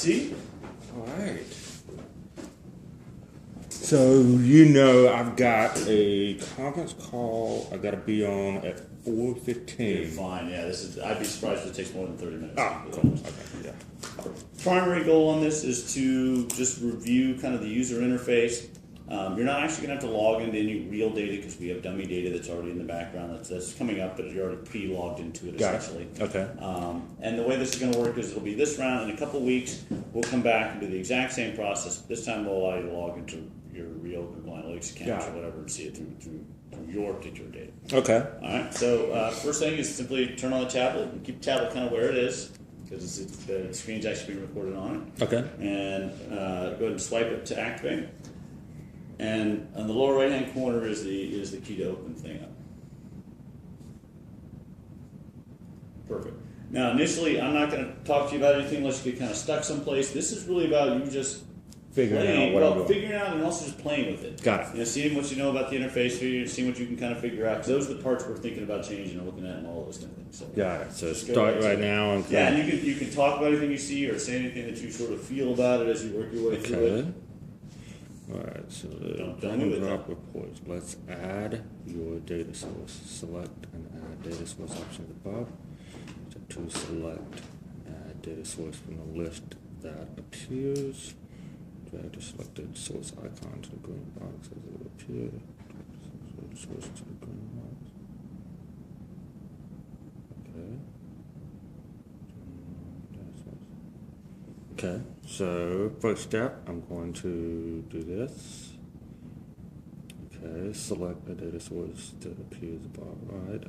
seat. All right. So, you know, I've got a conference call I got to be on at 4:15. You're fine. Yeah, I'd be surprised if it takes more than 30 minutes. Ah, cool. Okay, yeah. Primary goal on this is to just review kind of the user interface. You're not actually going to have to log into any real data because we have dummy data that's already in the background that's coming up, but you're already pre-logged into it essentially. Okay. And the way this is going to work is it'll be this round. In a couple weeks, we'll come back and do the exact same process. This time we'll allow you to log into your real Google Analytics account or whatever and see it through your particular data. Okay. All right. So first thing is simply turn on the tablet and keep the tablet kind of where it is because the screen's actually being recorded on it. Okay. And go ahead and swipe it to activate. And on the lower right-hand corner is the key to open the thing up. Perfect. Now, initially, I'm not going to talk to you about anything unless you get kind of stuck someplace. This is really about you just Figuring out what I'm doing. figuring out and also just playing with it. Got it. You know, seeing what you know about the interface, seeing what you can kind of figure out. Because those are the parts we're thinking about changing and looking at and all those kind of things. So, Got it. So just go start ahead right and- now. And Yeah, and you can talk about anything you see or say anything that you sort of feel about it as you work your way through Okay. it. All right, so Don't drag move and it, drop reports. Let's add your data source. Select and add data source options above. So to select add data source from the list that appears. Drag the selected source icon to the green box as it appears. So the source to the green box. Okay. Okay, so first step, I'm going to do this. Okay, select the data source that appears above, right?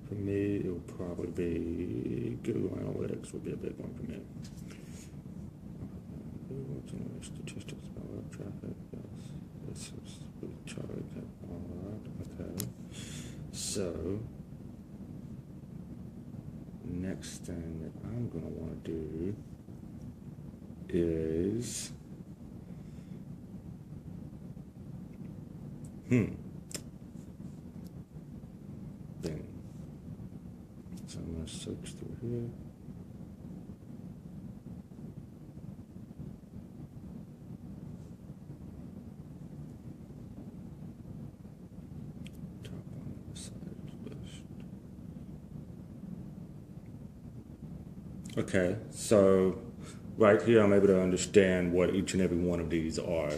For me, it would probably be Google Analytics would be a big one for me. Google statistics about web traffic, yes. This is recharge, all that, okay. So, next thing that I'm going to want to do is then so I'm going to search through here. Top on the side list. Okay, so right here I'm able to understand what each and every one of these are.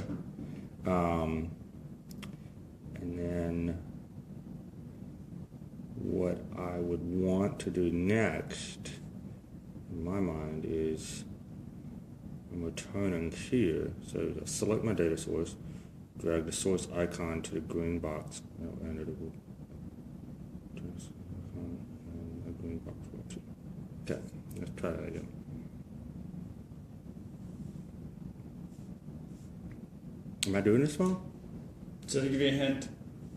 And then what I would want to do next, in my mind, is I'm returning here. So I select my data source, drag the source icon to the green box, and it will and the green box will too. Okay, let's try that again. Am I doing this wrong? So to give you a hint,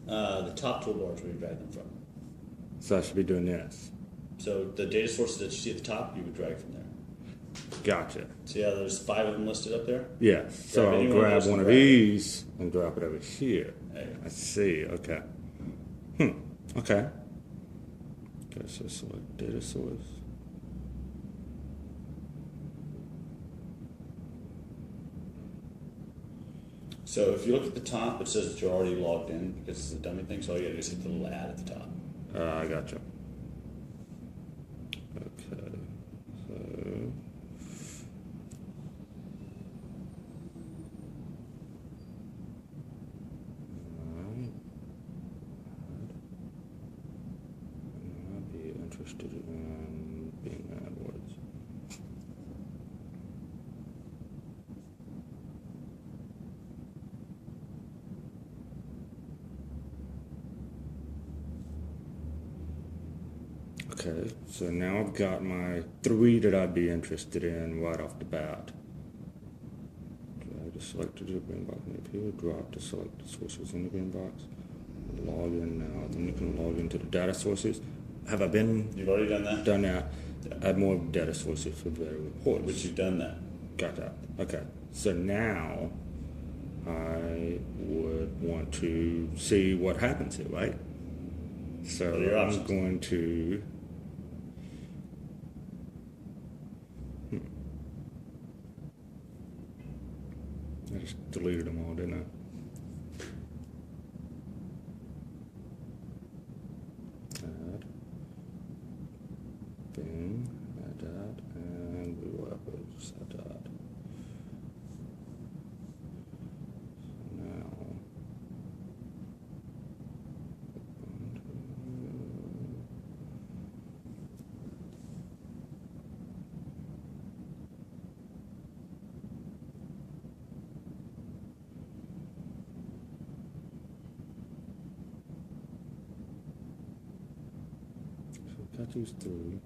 the top toolbar is where you drag them from. So I should be doing this. So the data sources that you see at the top, you would drag from there. Gotcha. See how there's 5 of them listed up there? Yeah. So Grab I'll any one of grab those one of and grab it. these and drop it over here. There you go. I see. Okay. Okay. Okay, so select data source. So if you look at the top, it says that you're already logged in because it's a dummy thing. So all you got to do is hit the little ad at the top. I gotcha. Okay. So. Alright. I'd be interested in Bing AdWords. Okay, so now I've got my 3 that I'd be interested in right off the bat. Drag the selected to the green box in the appeal, drop the selected sources in the green box, log in now. Then you can log into the data sources. Have I been You've already done that? done that? Add more data sources for better reports. Which you've done that. Got that. Okay, so now I would want to see what happens here, right? So What are your I'm options? going to deleted them all, didn't I? Add. Bing. Add that. And we will just add that. Now. Got these three.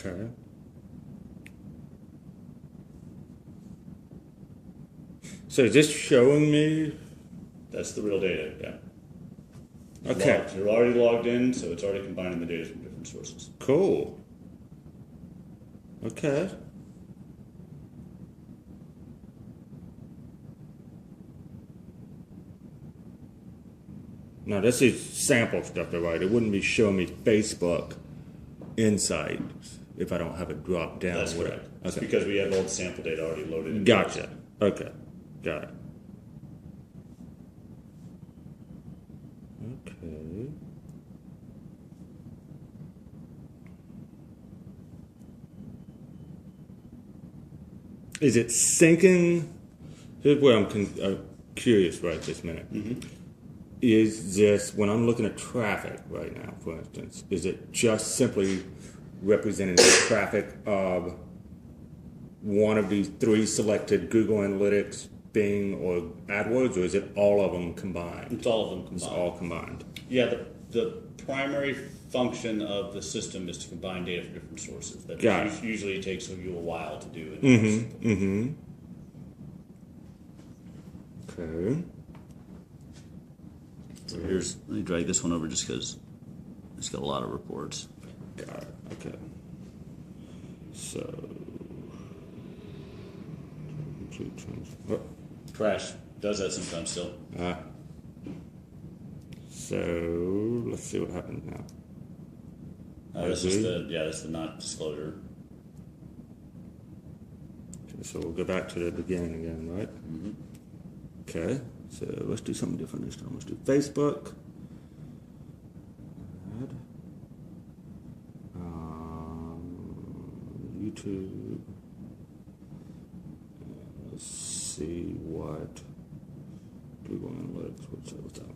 Okay. So is this showing me? That's the real data, yeah. Okay. You're already logged in, so it's already combining the data from different sources. Cool. Okay. Now this is sample stuff, though, right? It wouldn't be showing me Facebook Insights if I don't have it dropped down. That's would it? correct. It's Okay. because we have all the sample data already loaded in. Gotcha. Okay. Got it. Okay. Is it syncing? Here's where I'm curious right this minute. Mm-hmm. Is this, when I'm looking at traffic right now, for instance, is it just simply representing the traffic of one of these three selected Google Analytics, Bing, or AdWords, or is it all of them combined? It's all of them combined. It's all combined. Yeah, the primary function of the system is to combine data from different sources. That Got it. Usually it takes you a while to do. Okay. So here's, let me drag this one over just because it's got a lot of reports. Got it. Okay. So. Complete oh. Crash does that sometimes still. So let's see what happens now. This is that's the not disclosure. Okay, so we'll go back to the beginning again, right? Mm-hmm. Okay, so let's do something different this time. Let's do Facebook. Add. YouTube. Let's see what Google Analytics would say what's up.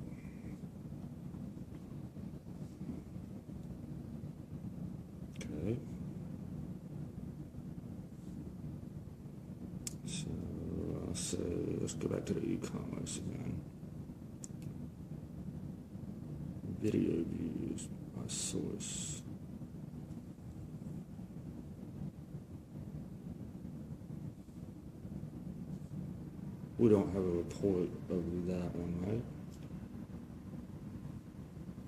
Okay. So I'll say, let's go back to the e-commerce again. Video views by source. We don't have a report of that one, right?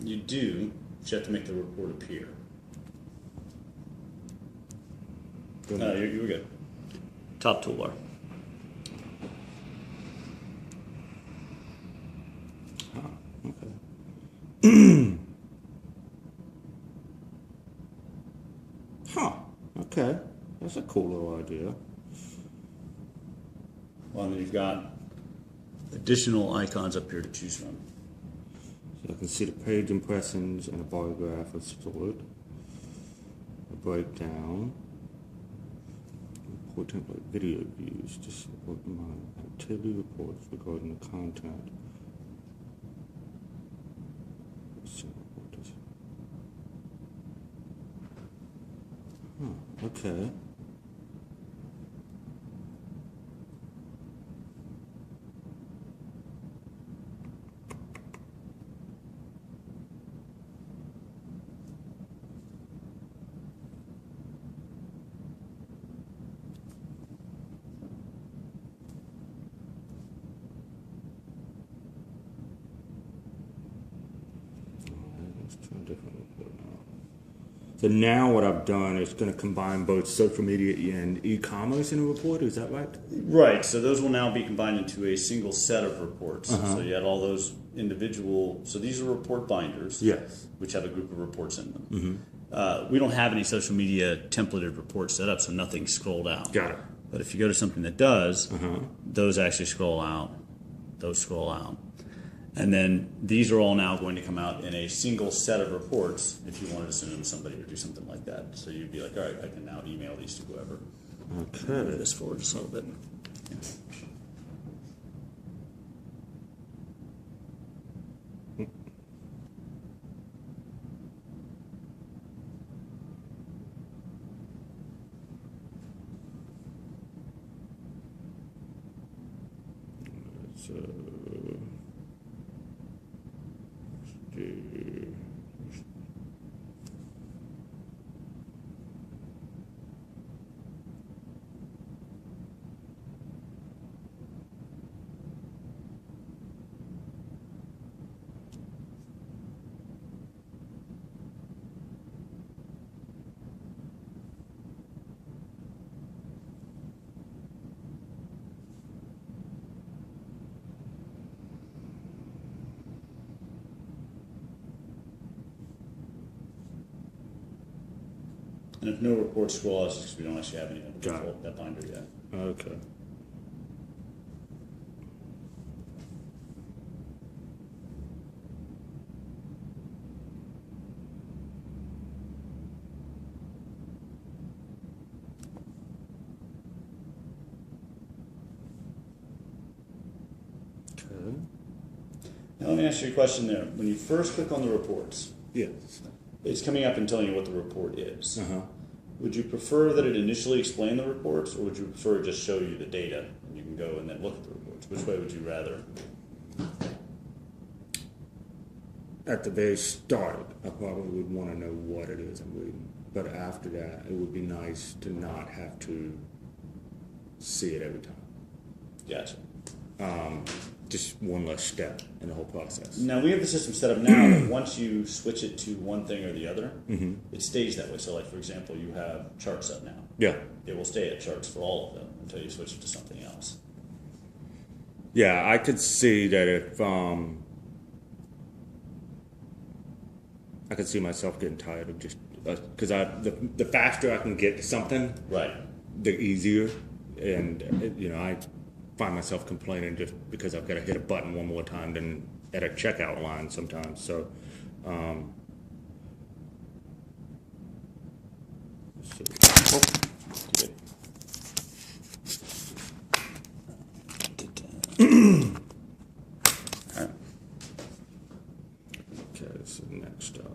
You do, but you have to make the report appear. No, you were good. Top toolbar. Okay. Huh. Okay. That's a cool little idea. Well, and then you've got additional icons up here to choose from. So I can see the page impressions and a bar graph of sort. A breakdown. Report template video views. Just support my activity reports regarding the content. Let's see what this. Huh. Okay. different report now. So now what I've done is going to combine both social media and e-commerce in a report. Is that right? Right, so those will now be combined into a single set of reports. Uh-huh. So you had all those individual, so these are report binders, Yes. which have a group of reports in them. Mm-hmm. We don't have any social media templated reports set up, so nothing's scrolled out. Got it. But if you go to something that does, Uh-huh. those actually scroll out. Those scroll out. And then these are all now going to come out in a single set of reports if you wanted to send them to somebody or do something like that. So you'd be like, all right, I can now email these to whoever. Move Okay. this forward just a little bit. So, let's do- And if no reports scroll out, it's because we don't actually have any of Got it. that binder yet. Okay. Okay. Now let me ask you a question there. When you first click on the reports, Yes. it's coming up and telling you what the report is. Uh-huh. Would you prefer that it initially explain the reports, or would you prefer it just show you the data and you can go and then look at the reports? Which way would you rather? At the very start, I probably would want to know what it is I'm reading. But after that, it would be nice to not have to see it every time. Gotcha. Just one less step in the whole process. Now we have the system set up now that once you switch it to one thing or the other, it stays that way. So like for example, you have charts up now. Yeah. It will stay at charts for all of them until you switch it to something else. Yeah, I could see that if I could see myself getting tired of just because the faster I can get to something, Right. the easier, and I find myself complaining just because I've got to hit a button one more time than at a checkout line sometimes. So, Good. All right. okay, so next up.